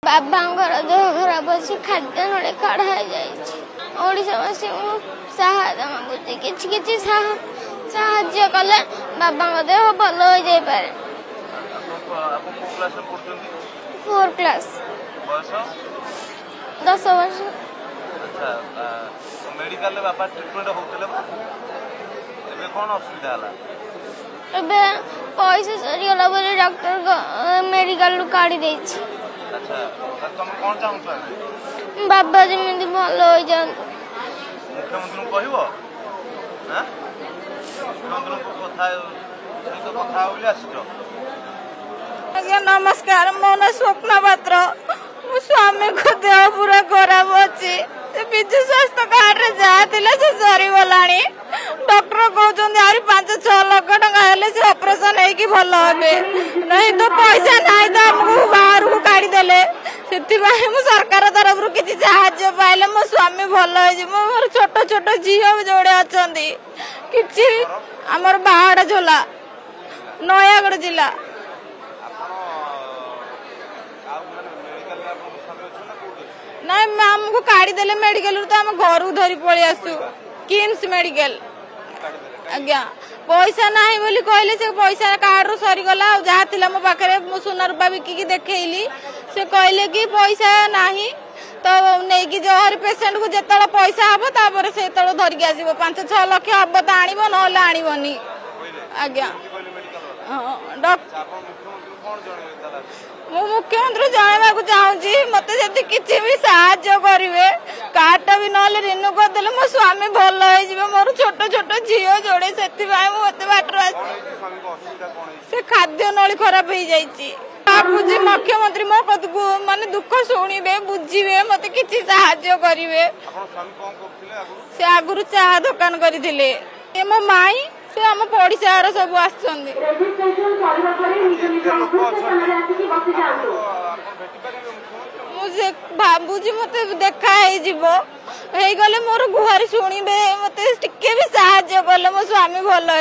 बाबांकर देह खराब अच्छी खाद्य नड़े कड़ाईवासी सहायता मांगुची कि साहाଯ୍य कले बाबा देह भल हो जाए पारे। 4 क्लास 10 वर्ष। अच्छा मेडिकल ले बाबा ट्रीटमेंट होतले बा एबे कोन असुविधा हला एबे पैसा सरी होला बोले डॉक्टर मेडिकल लु काढी देछि। अच्छा तुम कोन चाहू छ बाबा जेमिति भल हो जान मुख्यमंत्री को कहबो हां मुख्यमंत्री को कथा होले आछो। आज्ञा नमस्कार मो ना स्वप्न पात्र मो स्वामी को देह पूरा खराब अच्छी विजु स्वास्थ्य कार्ड रे जहाँ से सरी गलानी डॉक्टर कहते आरी 5-6 लाख टका से ऑपरेशन होगी भल हे नहीं तो पैसा नहीं तो आमको बाहर को काढ़ी देले से सरकार तरफ किसी साहाय्य पाइले मो स्वामी भल हो मोर छोट छोट झील जोड़े अच्छा कि आमर बाहाड़ झोला नयागढ़ जिला नहीं आमको काढ़ी देले मेडिकल तो आम घर धरी पलि आसु किम्स मेडिकल आज्ञा पैसा नहीं बोली कहले से पैसा कार्ड रू सरीगला जहाँ थिला मो पाखे मो सुना रूपा बिकिकी देखली से कहले कि पैसा नहीं तो नहीं जहर पेसेंट को जिते पैसा हम तापर से धरिकी आसो 5-6 लाख हम तो आनब ना आनबनी आज्ञा मु मुख्यमंत्री जनवाक चाहूँगी मत जब किसी भी साहाय्य करेंगे कार्ड भी ना रिन्यू करदे मो स्वामी भल हो मोर छोट छोट झील जोड़े से बाटर से खाद्य नली खराब हो जाइए भावुँ मुख्यमंत्री मो को माने दुख शुणे बुझे मत किसी साहाय्य करेंगे। से आगुरी चाह दुकान करते मो माई से आम पड़िशार सब आसुँच मत देखा गले मोर गुहार शुणे मत टिके भी साहाय्य कले मो स्वामी भल हो।